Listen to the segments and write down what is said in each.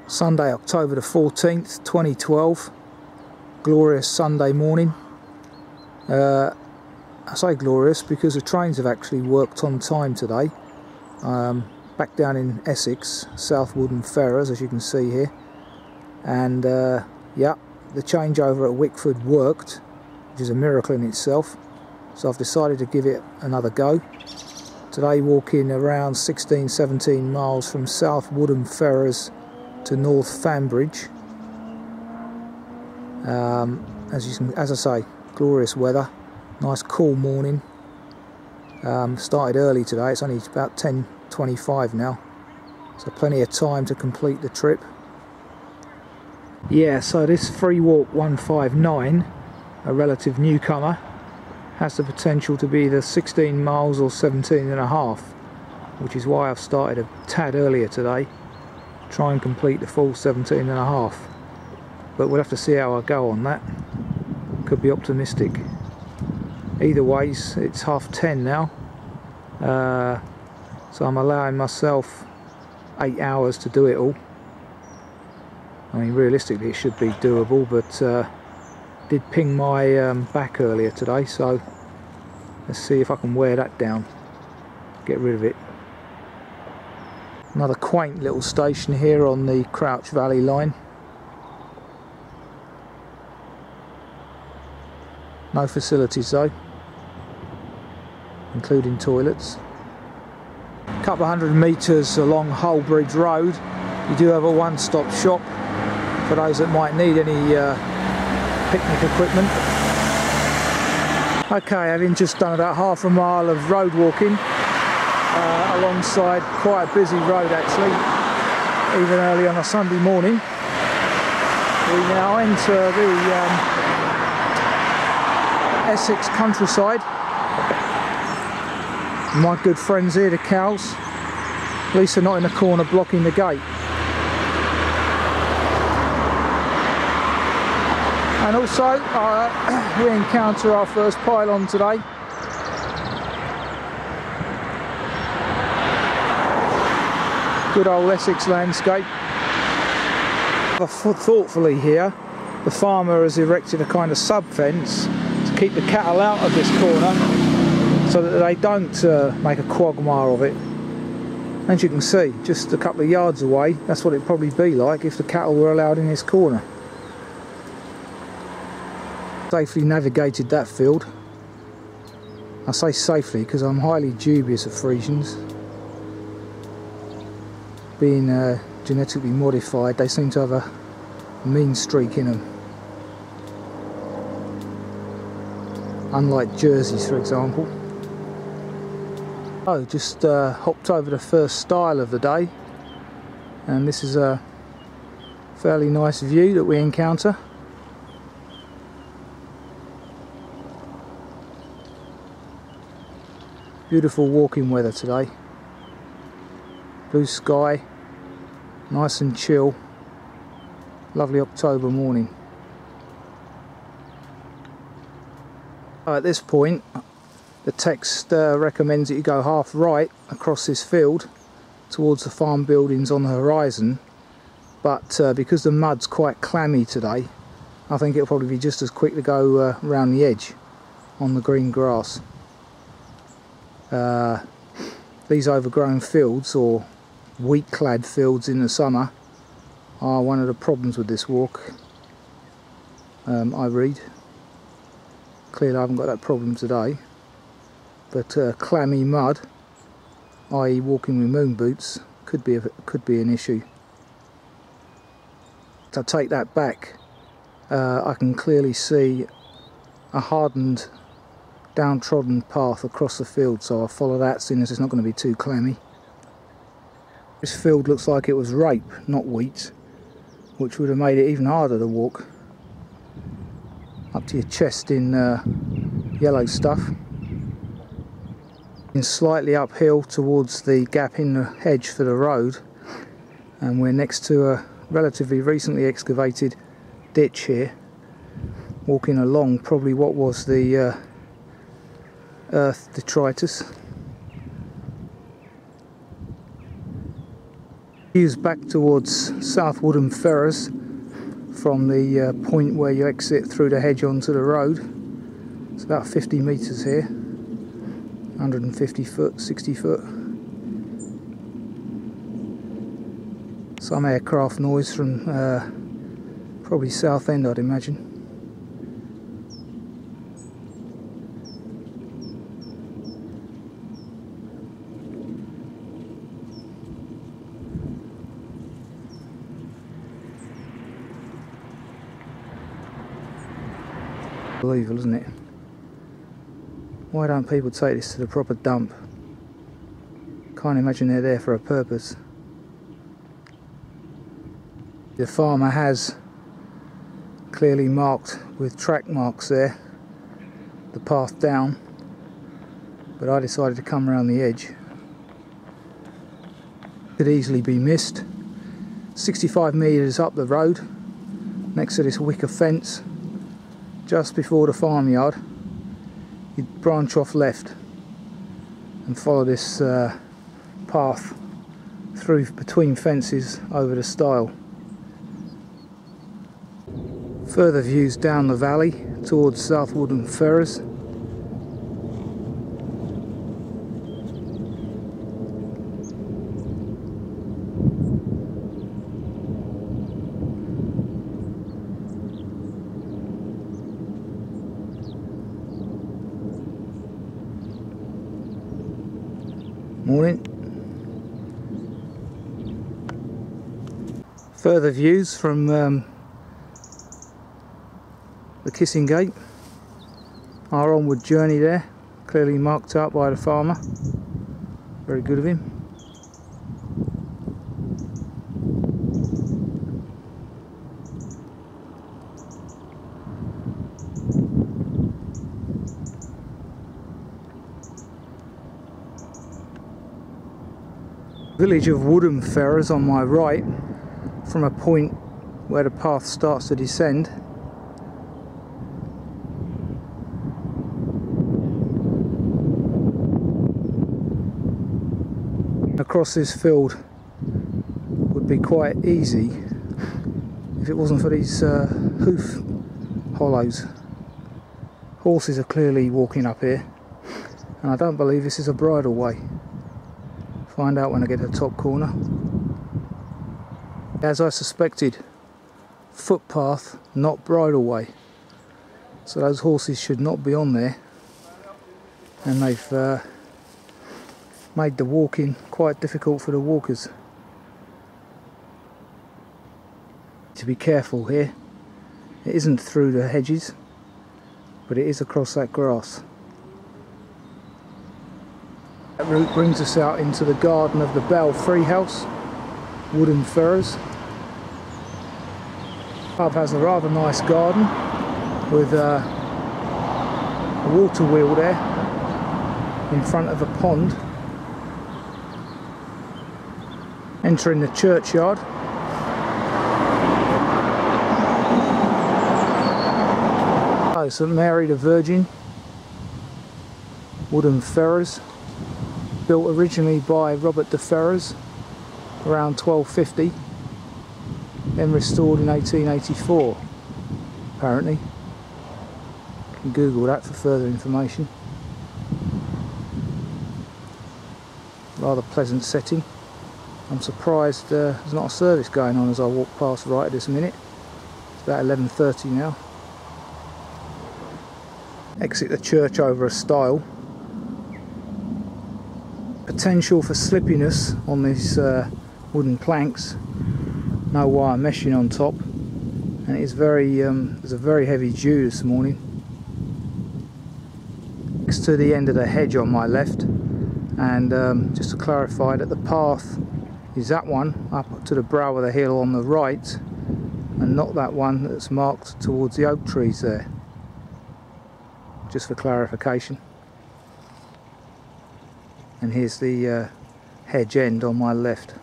Sunday, October the 14th, 2012. Glorious Sunday morning. I say glorious because the trains have actually worked on time today. Back down in Essex, South Woodham Ferrers, as you can see here. And yeah, the changeover at Wickford worked, which is a miracle in itself. So I've decided to give it another go. Today walking around 16-17 miles from South Woodham Ferrers to North Fambridge. As I say, glorious weather, nice cool morning. Started early today, it's only about 10:25 now, so plenty of time to complete the trip. Yeah, so this Free Walk 159, a relative newcomer, has the potential to be either 16 miles or 17 and a half, which is why I've started a tad earlier today, try and complete the full 17 and a half. But we'll have to see how I go on that. Could be optimistic. Either ways, it's 10:30 now, so I'm allowing myself 8 hours to do it all. I mean, realistically it should be doable, but did ping my back earlier today, so let's see if I can wear that down, get rid of it. Another quaint little station here on the Crouch Valley line. No facilities though, including toilets. A couple of hundred metres along Holbridge Road, you do have a one-stop shop for those that might need any picnic equipment. Okay, having just done about half a mile of road walking alongside quite a busy road actually, even early on a Sunday morning, we now enter the Essex countryside. My good friends here, the cows, at least they're not in the corner blocking the gate. And also we encounter our first pylon today. Good old Essex landscape. Thoughtfully here, the farmer has erected a kind of sub fence to keep the cattle out of this corner so that they don't make a quagmire of it. As you can see, just a couple of yards away, that's what it'd probably be like if the cattle were allowed in this corner. Safely navigated that field. I say safely because I'm highly dubious of Frisians. Being genetically modified, they seem to have a mean streak in them. Unlike Jerseys, for example. Oh, just hopped over the first stile of the day, and this is a fairly nice view that we encounter. Beautiful walking weather today. Blue sky, nice and chill. Lovely October morning. At this point, the text recommends that you go half right across this field towards the farm buildings on the horizon, but because the mud's quite clammy today, I think it'll probably be just as quick to go round the edge on the green grass. These overgrown fields, or wheat-clad fields in the summer, are one of the problems with this walk, I read. Clearly I haven't got that problem today, but clammy mud, i.e. walking with moon boots, could be an issue. To take that back, I can clearly see a hardened, downtrodden path across the field, so I'll follow that, seeing as it's not going to be too clammy. This field looks like it was rape, not wheat, which would have made it even harder to walk. Up to your chest in yellow stuff. And slightly uphill towards the gap in the hedge for the road, and we're next to a relatively recently excavated ditch here, walking along probably what was the earth detritus. Views back towards South Woodham Ferrers from the point where you exit through the hedge onto the road. It's about 50 metres here, 150 foot, 60 foot. Some aircraft noise from probably Southend, I'd imagine. Unbelievable, isn't it? Why don't people take this to the proper dump? Can't imagine they're there for a purpose. The farmer has clearly marked with track marks there the path down, but I decided to come around the edge. Could easily be missed. 65 metres up the road, next to this wicker fence, just before the farmyard. You'd branch off left and follow this path through between fences over the stile. Further views down the valley towards South Woodham Ferrers. Morning. Further views from the Kissing Gate. Our onward journey there, clearly marked out by the farmer. Very good of him. Village of Woodham Ferrers on my right, from a point where the path starts to descend. Across this field would be quite easy if it wasn't for these hoof hollows. Horses are clearly walking up here, and I don't believe this is a bridleway. Find out when I get to the top corner. As I suspected, footpath, not bridleway. So those horses should not be on there, and they've made the walking quite difficult for the walkers. To be careful here. It isn't through the hedges, but it is across that grass. That route brings us out into the garden of the Belfry House, Woodham Ferrers. The pub has a rather nice garden with a water wheel there in front of a pond. Entering the churchyard. Oh, St Mary the Virgin, Woodham Ferrers. Built originally by Robert de Ferrers around 1250, then restored in 1884 apparently. You can Google that for further information. Rather pleasant setting. I'm surprised there's not a service going on as I walk past right at this minute. It's about 11:30 now. Exit the church over a stile. Potential for slippiness on these wooden planks. No wire meshing on top, and it is very there's a very heavy dew this morning. Next to the end of the hedge on my left, and just to clarify that the path is that one up to the brow of the hill on the right, and not that one that's marked towards the oak trees there. Just for clarification. And here's the hedge end on my left.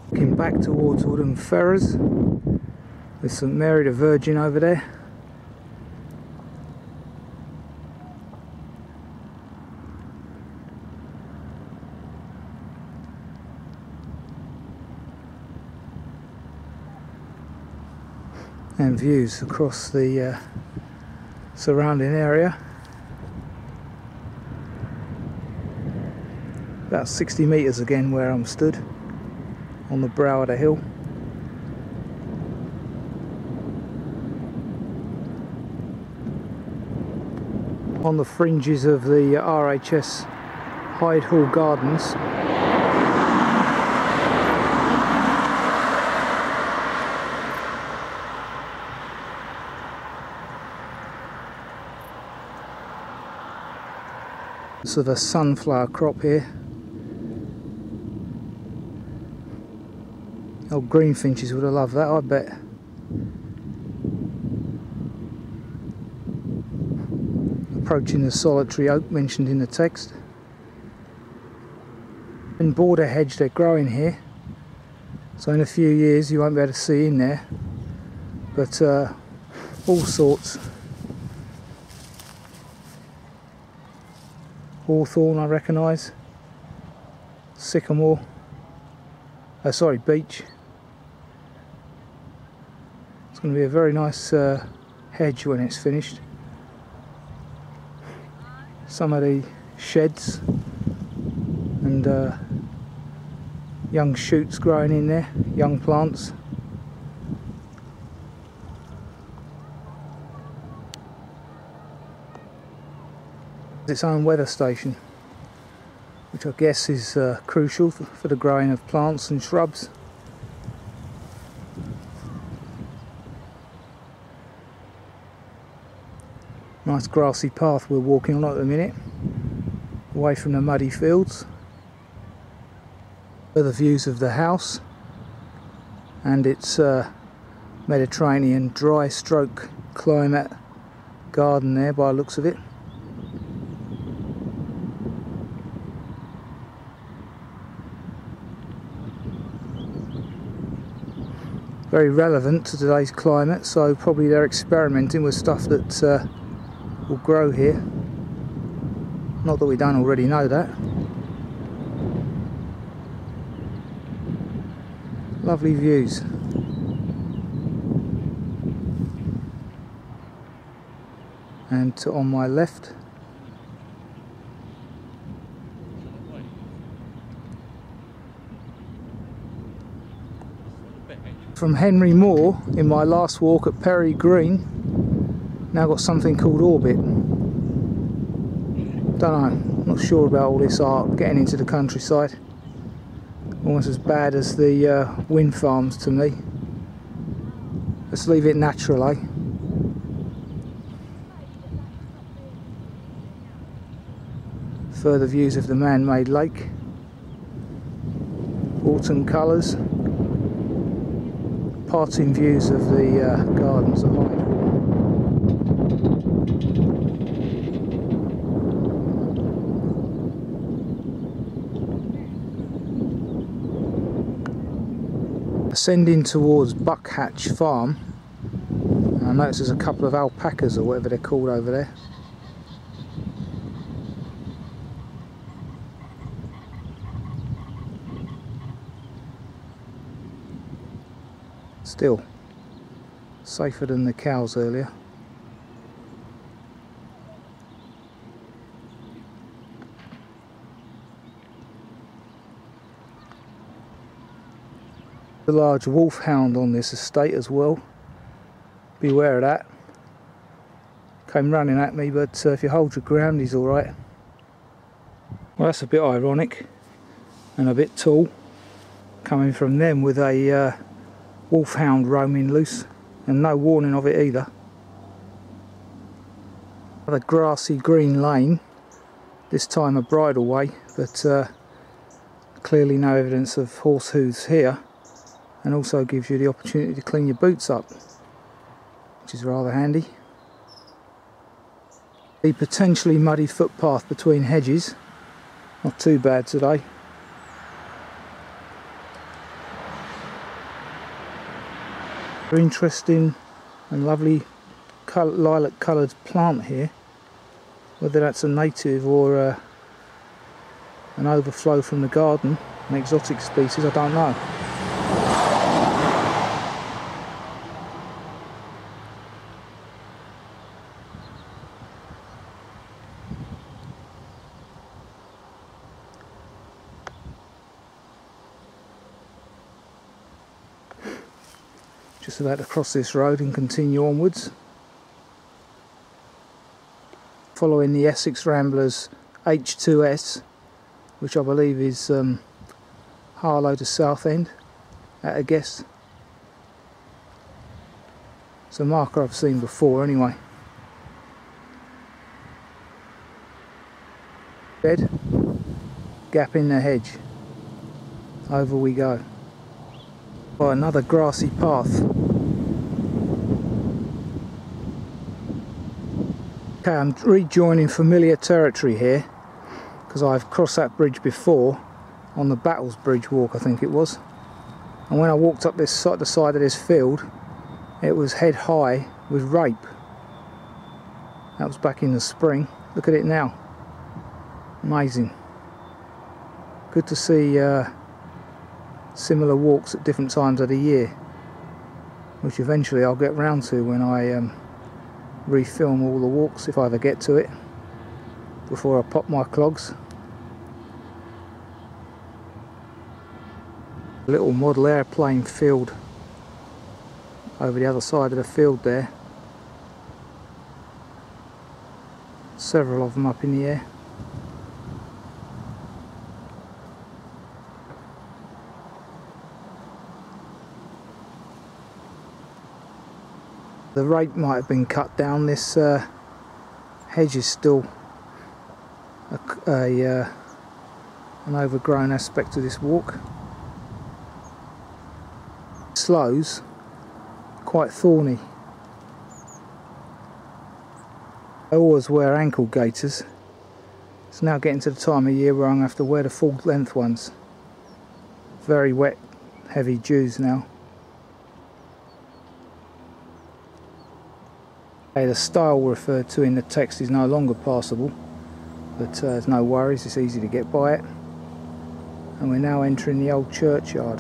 Looking back towards Woodham Ferrers, with St Mary the Virgin over there. and views across the surrounding area. About 60 metres again where I'm stood on the brow of the hill. On the fringes of the RHS Hyde Hall Gardens. Sort of a sunflower crop here. Old greenfinches would have loved that, I bet. Approaching the solitary oak mentioned in the text. And border hedge, they're growing here, so in a few years you won't be able to see in there, but all sorts. Hawthorn I recognise, sycamore, sorry, beech. It's going to be a very nice hedge when it's finished. Some of the sheds and young shoots growing in there, young plants. Its own weather station, which I guess is crucial for the growing of plants and shrubs. Nice grassy path we're walking on at the minute, away from the muddy fields. Further views of the house and its Mediterranean dry stroke climate garden there by the looks of it. Very relevant to today's climate, so probably they're experimenting with stuff that will grow here. Not that we don't already know that. Lovely views. And on my left, from Henry Moore in my last walk at Perry Green, now got something called Orbit. Don't know, not sure about all this art getting into the countryside. Almost as bad as the wind farms to me. Let's leave it natural, eh? Further views of the man-made lake. Autumn colours. Parting views of the gardens at Hyde Hall. Ascending towards Buckhatch Farm, and I notice there's a couple of alpacas or whatever they're called over there. Still safer than the cows earlier. The large wolfhound on this estate as well. Beware of that. Came running at me, but if you hold your ground, he's alright. Well, that's a bit ironic and a bit tall, coming from them with a wolfhound roaming loose, and no warning of it either. The grassy green lane, this time a bridle way, but clearly no evidence of horse hooves here, and also gives you the opportunity to clean your boots up, which is rather handy. The potentially muddy footpath between hedges, not too bad today. Interesting and lovely lilac coloured plant here. Whether that's a native or an overflow from the garden, an exotic species, I don't know. Just about to cross this road and continue onwards. Following the Essex Ramblers H2S, which I believe is Harlow to Southend at a guess. It's a marker I've seen before anyway. Bed, gap in the hedge. Over we go. By another grassy path. Okay, I'm rejoining familiar territory here because I've crossed that bridge before on the Battles Bridge walk, I think it was. And when I walked up the side of this field, it was head high with rape. That was back in the spring. Look at it now. Amazing. Good to see similar walks at different times of the year, which eventually I'll get round to when I refilm all the walks, if I ever get to it, before I pop my clogs. A little model airplane field over the other side of the field there. Several of them up in the air. The rape might have been cut down. This hedge is still an overgrown aspect of this walk. Slows, quite thorny. I always wear ankle gaiters. It's now getting to the time of year where I'm going to have to wear the full length ones. Very wet, heavy dews now. The stile referred to in the text is no longer passable, but there's no worries, it's easy to get by it. And we're now entering the old churchyard.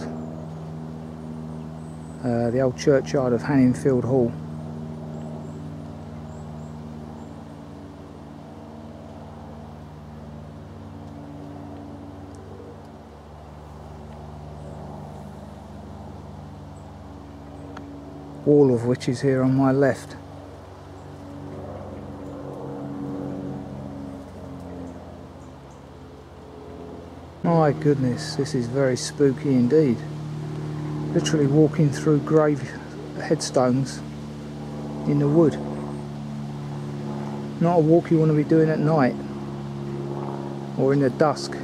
The old churchyard of Hanningfield Hall. All of which is here on my left. My goodness, this is very spooky indeed. Literally walking through grave headstones in the wood. Not a walk you want to be doing at night or in the dusk.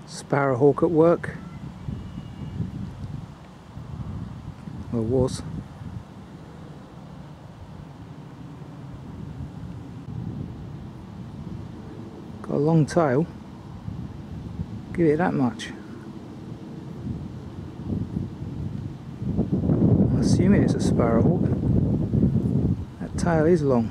Sparrowhawk at work. Or was. Got a long tail, give it that much. I'm assuming it's a sparrowhawk. That tail is long.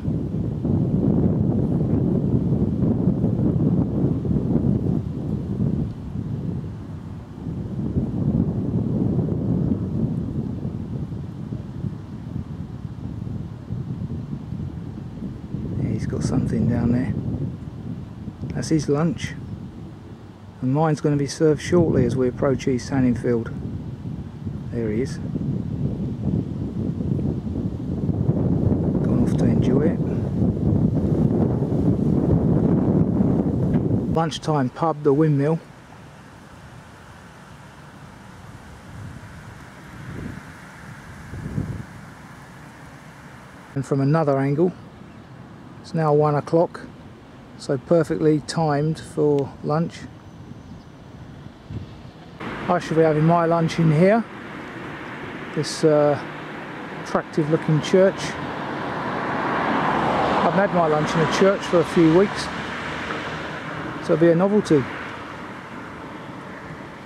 Yeah, he's got something down there. That's his lunch, and mine's going to be served shortly as we approach East Hanningfield. There he is. Gone off to enjoy it. Lunchtime pub, the Windmill. And from another angle, it's now 1 o'clock. So perfectly timed for lunch. I shall be having my lunch in here. This attractive looking church. I haven't had my lunch in a church for a few weeks, so it'll be a novelty.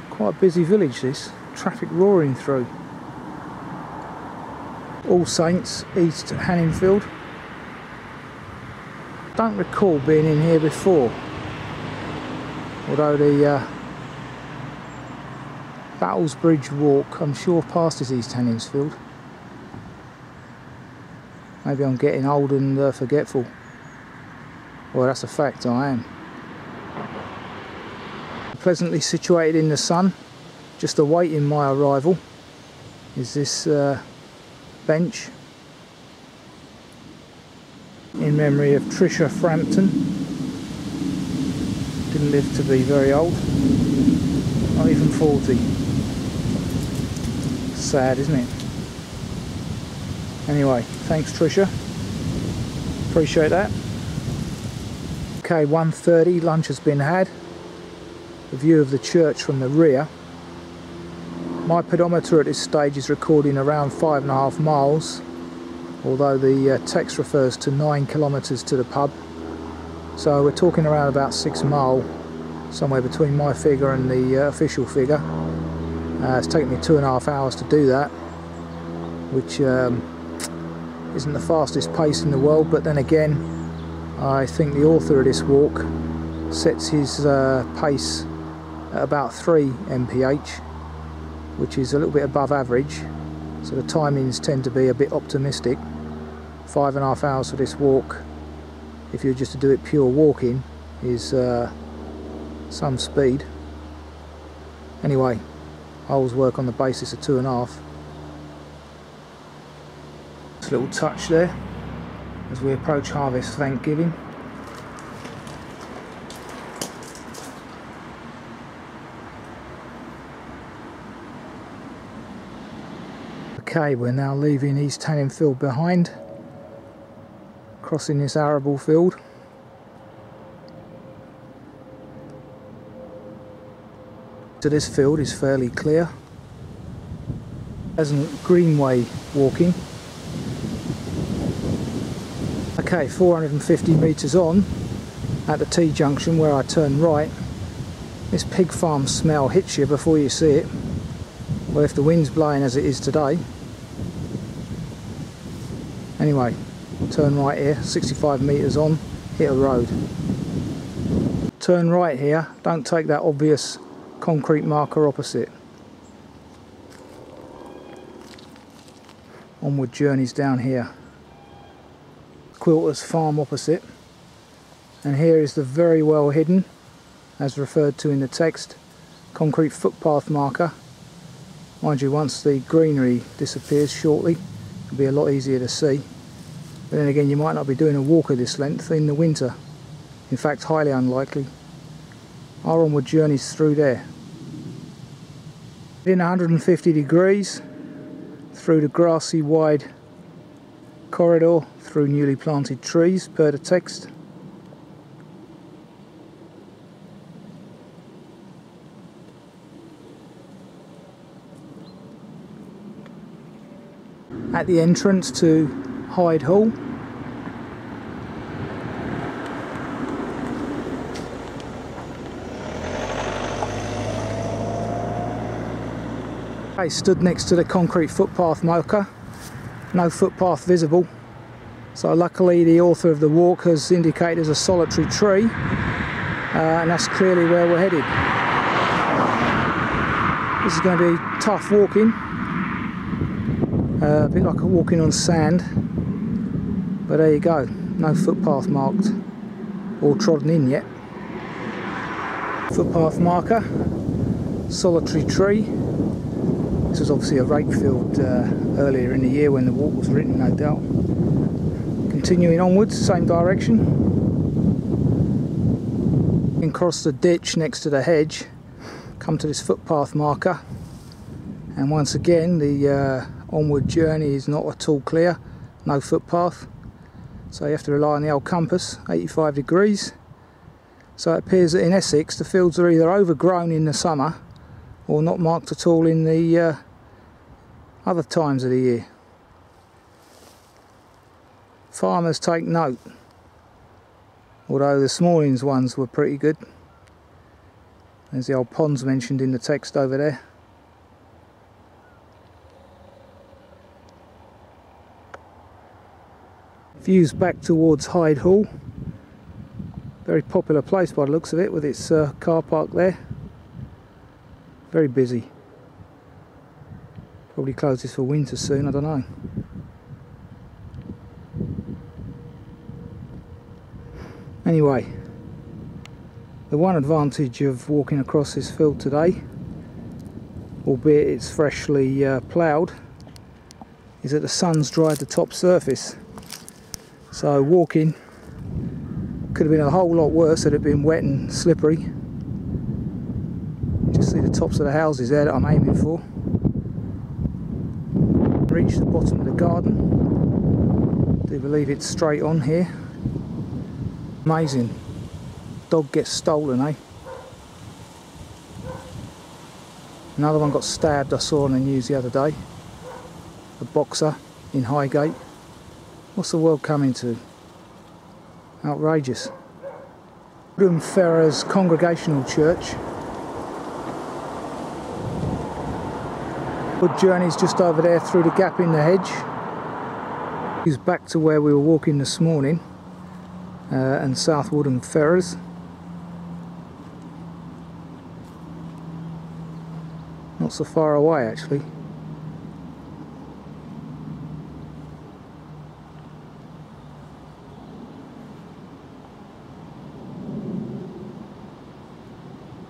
Quite a busy village this, traffic roaring through. All Saints, East Hanningfield. Don't recall being in here before, although the Battles Bridge walk I'm sure passes East Hanningfield. Maybe I'm getting old and forgetful. Well, that's a fact, I am. Pleasantly situated in the sun, just awaiting my arrival is this bench in memory of Trisha Frampton. Didn't live to be very old, not even 40. Sad, isn't it? Anyway, thanks Trisha, appreciate that. Okay, 1:30, lunch has been had. The view of the church from the rear. My pedometer at this stage is recording around 5.5 miles, although the text refers to 9 kilometres to the pub. So we're talking around about 6 mile, somewhere between my figure and the official figure. It's taken me 2.5 hours to do that, which isn't the fastest pace in the world, but then again, I think the author of this walk sets his pace at about 3 mph, which is a little bit above average, so the timings tend to be a bit optimistic. 5.5 hours for this walk, if you were just to do it pure walking, is some speed. Anyway, I always work on the basis of 2.5. Just a little touch there as we approach Harvest Thanksgiving. Okay, we're now leaving East Hanningfield behind, crossing this arable field. So this field is fairly clear. Pleasant greenway walking. Okay, 450 metres on, at the T-junction where I turn right, this pig farm smell hits you before you see it. Well, if the wind's blowing as it is today. Anyway, turn right here, 65 metres on, hit a road. Turn right here, don't take that obvious concrete marker opposite. Onward journeys down here. Quilter's farm opposite, and here is the very well hidden, as referred to in the text, concrete footpath marker. Mind you, once the greenery disappears shortly, it'll be a lot easier to see. But then again, you might not be doing a walk of this length in the winter. In fact, highly unlikely. Our onward journey's through there. In 150 degrees, through the grassy wide corridor, through newly planted trees per the text. At the entrance to Hyde Hall. I stood next to the concrete footpath marker. No footpath visible, so luckily the author of the walk has indicated as a solitary tree, and that's clearly where we're headed. This is going to be tough walking, a bit like walking on sand, but there you go, no footpath marked or trodden in yet. Footpath marker, solitary tree. This was obviously a rake field earlier in the year when the walk was written, no doubt. Continuing onwards, same direction. And cross the ditch next to the hedge, come to this footpath marker, and once again the onward journey is not at all clear, no footpath, so you have to rely on the old compass. 85 degrees. So it appears that in Essex the fields are either overgrown in the summer or not marked at all in the other times of the year. Farmers take note, although this morning's ones were pretty good. There's the old ponds mentioned in the text over there. Views back towards Hyde Hall. Very popular place by the looks of it, with its car park there. Very busy. Probably closes for winter soon, I don't know. Anyway, the one advantage of walking across this field today albeit it's freshly ploughed, is that the sun's dried the top surface. So walking could have been a whole lot worse had it been wet and slippery. Just see the tops of the houses there that I'm aiming for. Reach the bottom of the garden. Do believe it's straight on here. Amazing. Dog gets stolen, eh? Another one got stabbed, I saw on the news the other day. A boxer in Highgate. What's the world coming to? Outrageous. Woodham Ferrers Congregational Church. Good journey's just over there through the gap in the hedge. He's back to where we were walking this morning, and South Woodham Ferrers. Not so far away actually.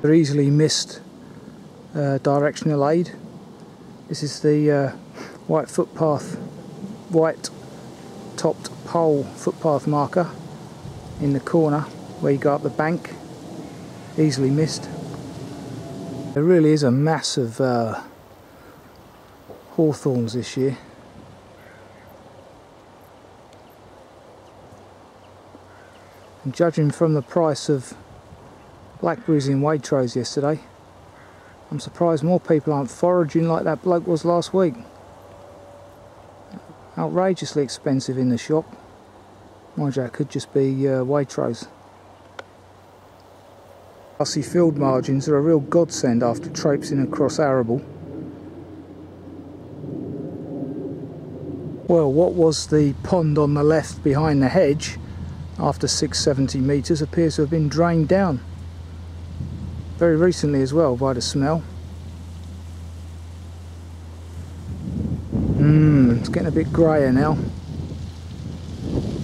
They're easily missed directional aid. This is the white footpath, white topped pole footpath marker in the corner where you go up the bank. Easily missed. There really is a mass of hawthorns this year. And judging from the price of blackberries in Waitrose yesterday, I'm surprised more people aren't foraging like that bloke was last week. Outrageously expensive in the shop. Mind you, it could just be Waitrose. Grassy field margins are a real godsend after traipsing across arable. Well, what was the pond on the left behind the hedge after 670 metres appears to have been drained down. Very recently as well, by the smell. It's getting a bit greyer now.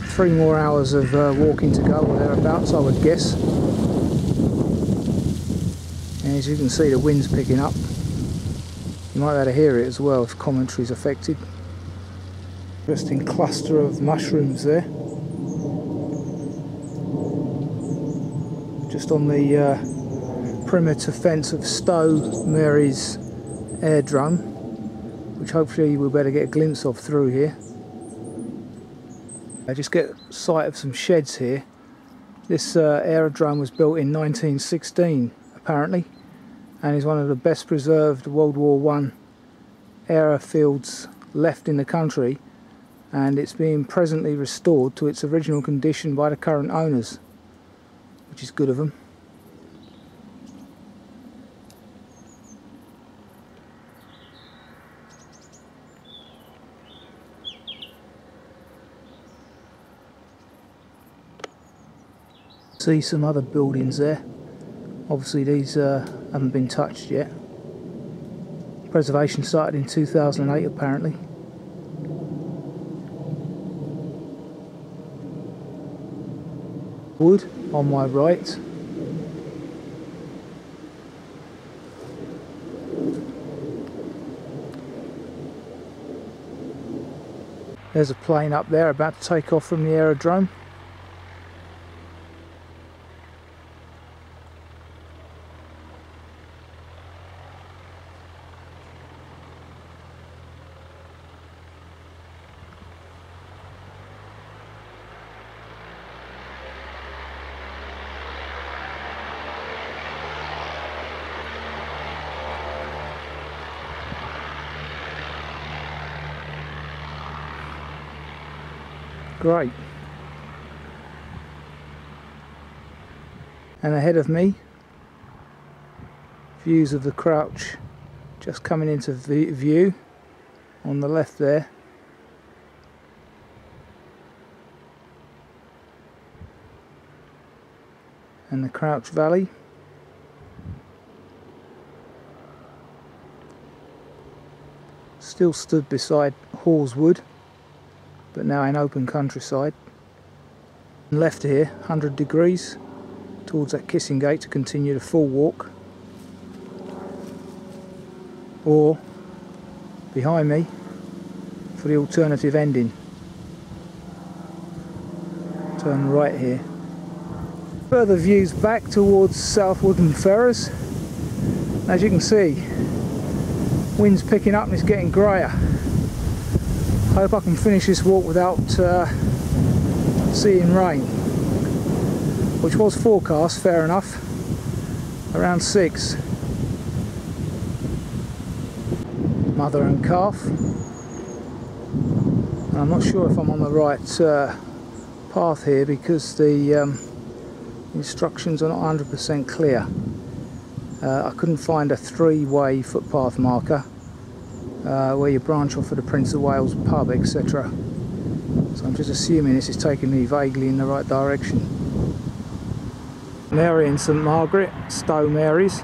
3 more hours of walking to go, or thereabouts, I would guess. And as you can see, the wind's picking up. You might be able to hear it as well if commentary's affected. Interesting cluster of mushrooms there. Just on the perimeter fence of Stowe Mary's airdrome, which hopefully we'll better get a glimpse of through here. I just get sight of some sheds here. This aerodrome was built in 1916 apparently, and is one of the best preserved World War I airfields left in the country, and it's being presently restored to its original condition by the current owners, which is good of them. See some other buildings there. Obviously these haven't been touched yet. Preservation started in 2008 apparently. Wood on my right. There's a plane up there about to take off from the aerodrome. Great. And ahead of me, views of the Crouch just coming into view on the left there. And the Crouch Valley. Still stood beside Hall's Wood, but now in open countryside. And left here, 100 degrees, towards that Kissing Gate to continue the full walk. or behind me for the alternative ending. Turn right here. Further views back towards South Woodham Ferrers. As you can see, wind's picking up and it's getting greyer. Hope I can finish this walk without seeing rain, which was forecast, fair enough, around 6. Mother and calf. And I'm not sure if I'm on the right path here because the instructions are not 100% clear. I couldn't find a 3-way footpath marker where you branch off of the Prince of Wales pub, etc. So I'm just assuming this is taking me vaguely in the right direction. Mary and St Margaret, Stowe Marys.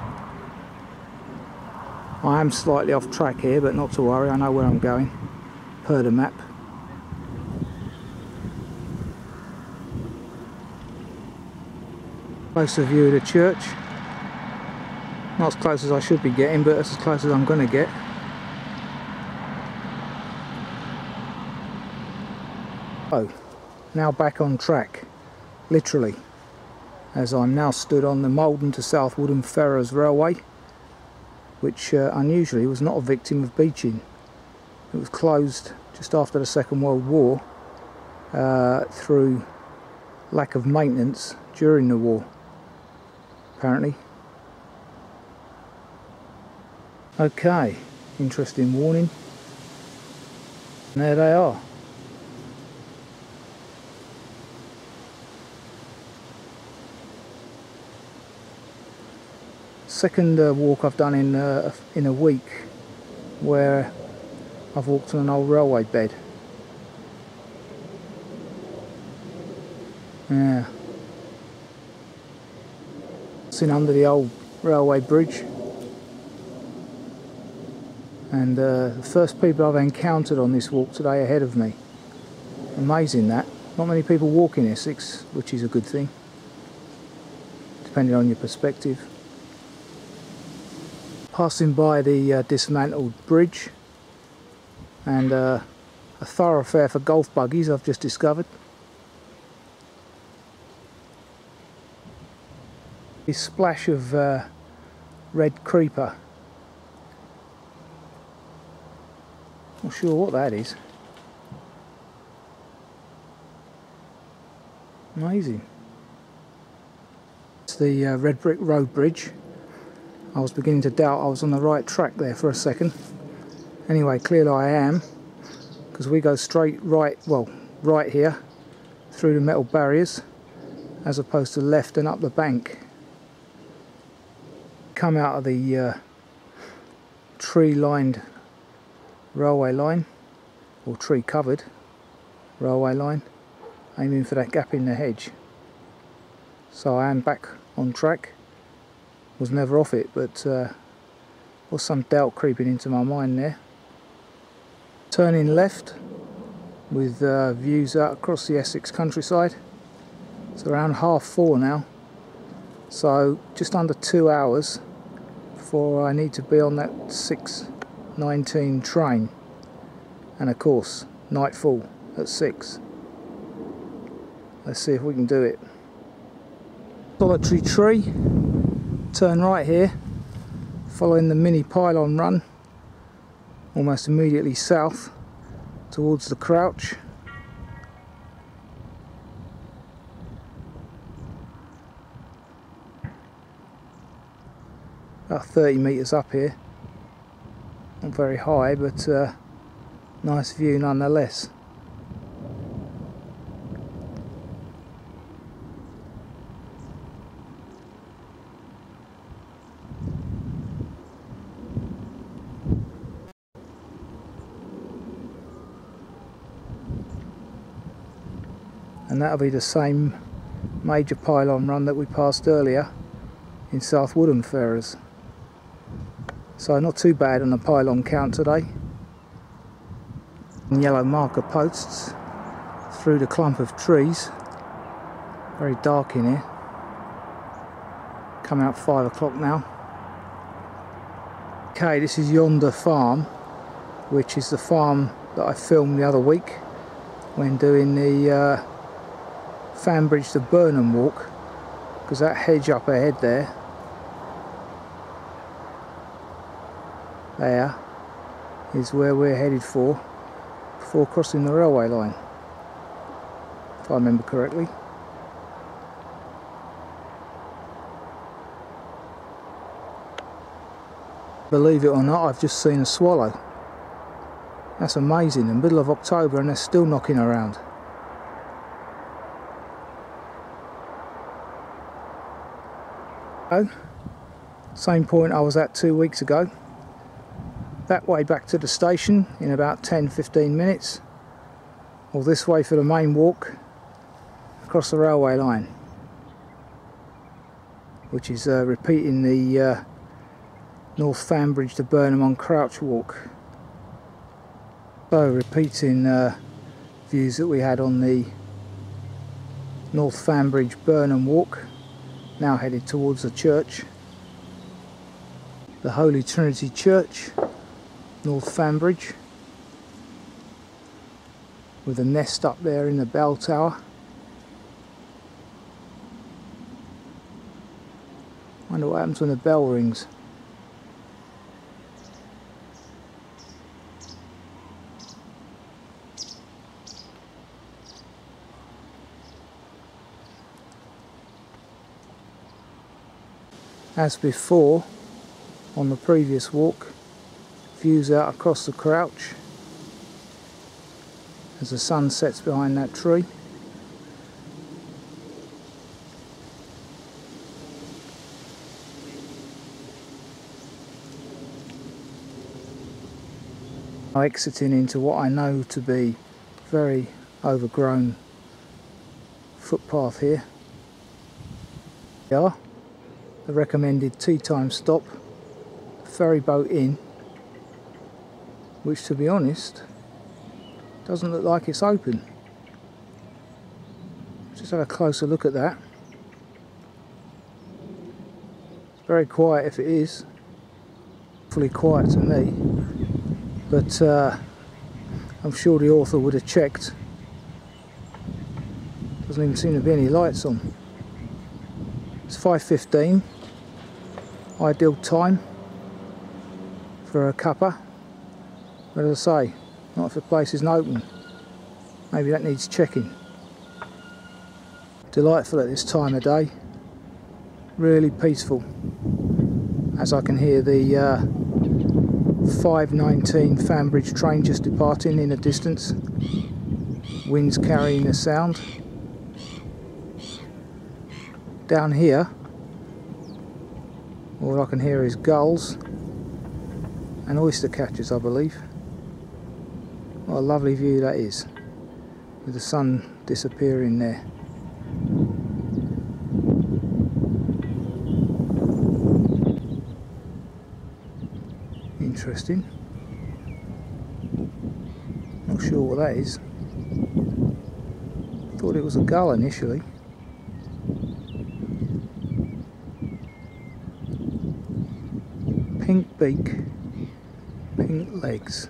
I am slightly off track here, but not to worry, I know where I'm going, per the map. Closer view of the church. Not as close as I should be getting, but that's as close as I'm going to get. Oh, now back on track, literally, as I'm now stood on the Malden to South Woodham Ferrers Railway, which unusually was not a victim of beaching. It was closed just after the Second World War through lack of maintenance during the war, apparently. Okay, interesting warning. And there they are. Second walk I've done in a week where I've walked on an old railway bed. Yeah. Sitting under the old railway bridge. And the first people I've encountered on this walk today ahead of me. Amazing that. Not many people walk in Essex, which is a good thing, depending on your perspective. Passing by the dismantled bridge and a thoroughfare for golf buggies I've just discovered. This splash of red creeper. Not sure what that is. Amazing. It's the red brick road bridge. I was beginning to doubt I was on the right track there for a second. Anyway, clearly I am, because we go straight right, well, right here, through the metal barriers, as opposed to left and up the bank. Come out of the tree-lined railway line, or tree-covered railway line, aiming for that gap in the hedge. So I am back on track. Was never off it, but was some doubt creeping into my mind there. Turning left with views out across the Essex countryside. It's around 4:30 now, so just under 2 hours before I need to be on that 6:19 train, and of course nightfall at 6. Let's see if we can do it. Solitary tree. Turn right here, following the mini pylon run, almost immediately south towards the crouch. About 30 metres up here, not very high, but nice view nonetheless. And that'll be the same major pylon run that we passed earlier in South Woodham Ferrers. So not too bad on the pylon count today. And yellow marker posts through the clump of trees. Very dark in here. Coming up 5 o'clock now. Okay, this is Yonder Farm, which is the farm that I filmed the other week when doing the Fambridge to Burnham walk, because that hedge up ahead there is where we're headed for before crossing the railway line, if I remember correctly. Believe it or not, I've just seen a swallow. That's amazing, in the middle of October and they're still knocking around. Oh, same point I was at 2 weeks ago. That way back to the station in about 10-15 minutes, or this way for the main walk across the railway line, which is repeating the North Fambridge to Burnham on Crouch walk. So repeating views that we had on the North Fambridge Burnham walk, now headed towards the church, the Holy Trinity Church, North Fambridge, with a nest up there in the bell tower. Wonder what happens when the bell rings. As before, on the previous walk, views out across the crouch as the sun sets behind that tree. Exiting into what I know to be very overgrown footpath here. Yeah, the recommended tea time stop, Ferry Boat Inn, which to be honest doesn't look like it's open. Just have a closer look at that. It's very quiet if it is, fully quiet to me, but I'm sure the author would have checked. Doesn't even seem to be any lights on. It's 5:15, ideal time for a cuppa, but as I say, not if the place isn't open. Maybe that needs checking. Delightful at this time of day, really peaceful, as I can hear the 5:19 Fambridge train just departing in the distance. Wind's carrying the sound. Down here, all I can hear is gulls and oyster catchers, I believe. What a lovely view that is, with the sun disappearing there. Interesting. Not sure what that is. Thought it was a gull initially. Pink beak, pink legs.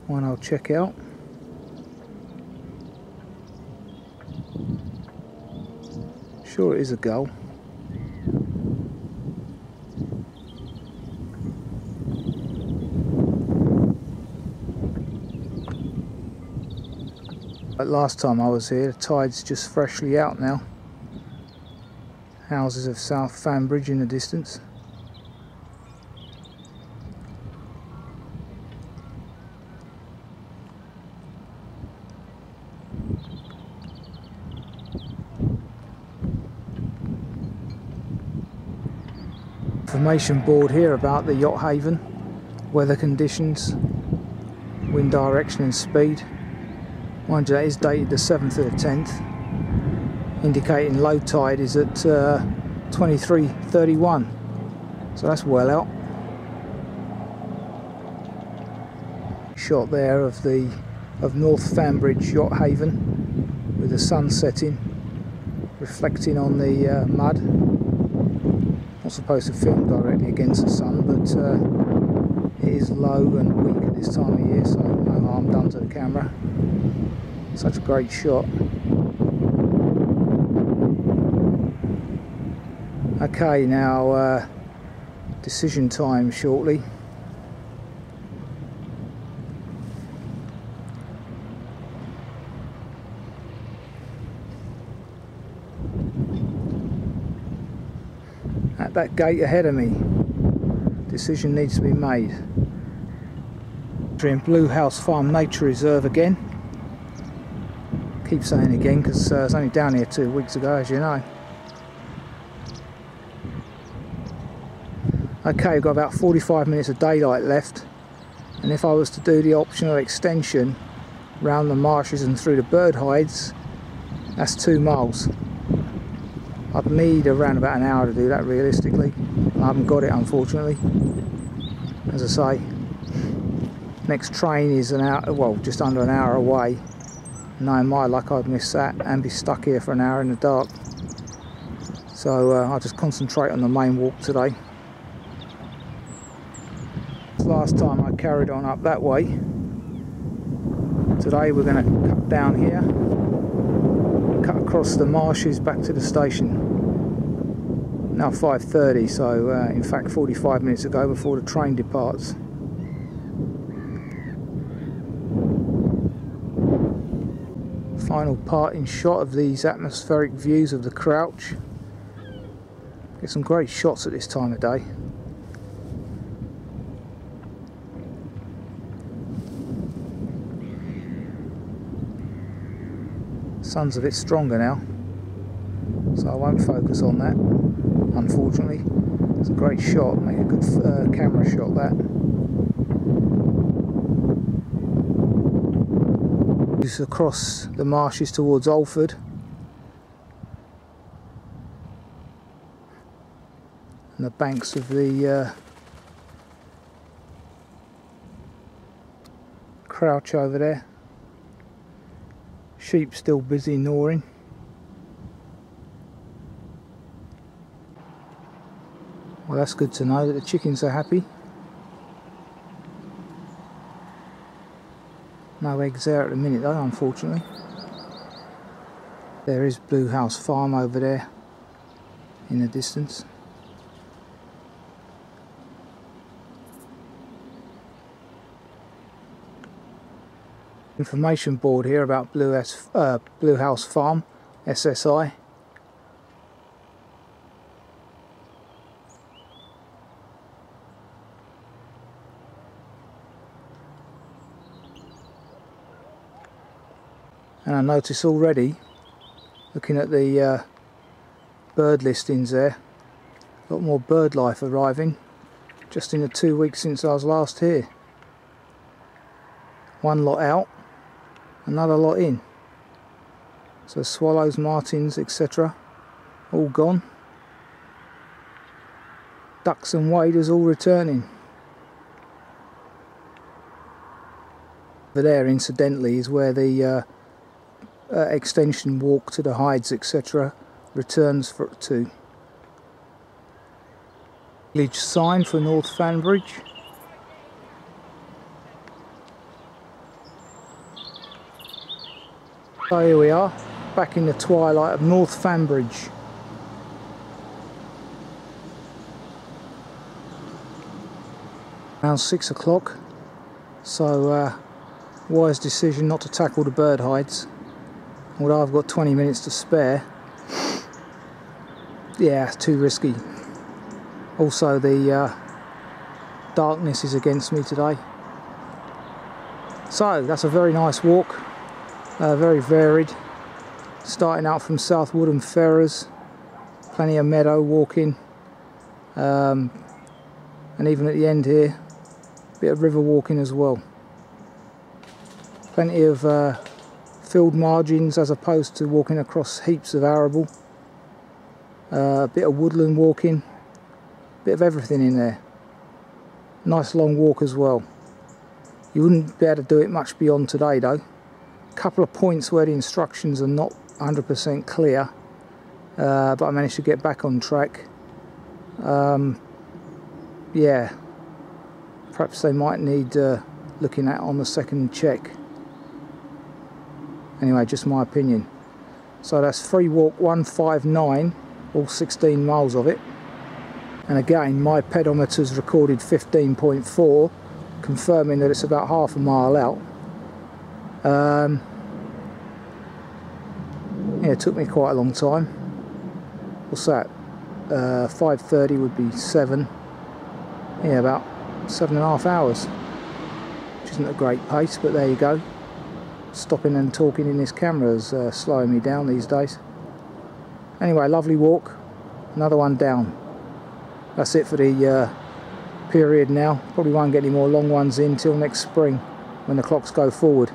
One I'll check out. Sure it is a gull. But last time I was here, the tide's just freshly out now. Houses of South Fambridge in the distance. Information board here about the yacht haven, weather conditions, wind direction and speed. Mind you, that is dated the 7th of the 10th, indicating low tide is at 23:31, so that's well out. Shot there of North Fambridge yacht haven with the sun setting, reflecting on the mud. Not supposed to film directly against the sun, but it is low and weak at this time of year, so no harm done to the camera. Such a great shot. Okay, now decision time shortly. At that gate ahead of me, decision needs to be made. We're in Blue House Farm Nature Reserve again. Keep saying again because I was only down here 2 weeks ago, as you know. Okay, we've got about 45 minutes of daylight left, and if I was to do the optional extension round the marshes and through the bird hides, that's 2 miles. I'd need around about an hour to do that realistically. I haven't got it, unfortunately. As I say, next train is an hour, well, just under an hour away. Knowing my luck, I'd miss that and be stuck here for an hour in the dark. So I'll just concentrate on the main walk today. Last time I carried on up that way. Today we're going to cut down here, cut across the marshes back to the station. Now 5:30, so in fact 45 minutes ago before the train departs. Final parting shot of these atmospheric views of the Crouch. Get some great shots at this time of day. Sun's a bit stronger now, so I won't focus on that, unfortunately. It's a great shot, make a good camera shot that. Across the marshes towards Alford, and the banks of the Crouch over there. Sheep still busy gnawing. Well, that's good to know that the chickens are happy. No eggs there at the minute though, unfortunately. There is Blue House Farm over there in the distance. Information board here about Blue House Farm, SSI. And I notice already, looking at the bird listings there, a lot more bird life arriving just in the 2 weeks since I was last here. One lot out, another lot in. So swallows, martins, etc. all gone. Ducks and waders all returning. Over there, incidentally, is where the extension walk to the hides, etc. returns to. Village sign for North Fambridge. So here we are, back in the twilight of North Fambridge. Around 6 o'clock, so wise decision not to tackle the bird hides. Although I've got 20 minutes to spare, yeah, it's too risky. Also the darkness is against me today. So that's a very nice walk. Very varied, starting out from South Woodham Ferrers, plenty of meadow walking, and even at the end here, a bit of river walking as well. Plenty of field margins as opposed to walking across heaps of arable, a bit of woodland walking, a bit of everything in there. Nice long walk as well. You wouldn't be able to do it much beyond today though. couple of points where the instructions are not 100% clear, but I managed to get back on track. Yeah, perhaps they might need looking at on the second check. Anyway, just my opinion. So that's free walk 159, all 16 miles of it. And again, my pedometer's recorded 15.4, confirming that it's about half a mile out. Yeah, it took me quite a long time. What's that? 5:30 would be 7. Yeah, about 7.5 hours. Which isn't a great pace, but there you go. Stopping and talking in this camera is slowing me down these days. Anyway, lovely walk. Another one down. That's it for the period now. Probably won't get any more long ones in till next spring when the clocks go forward.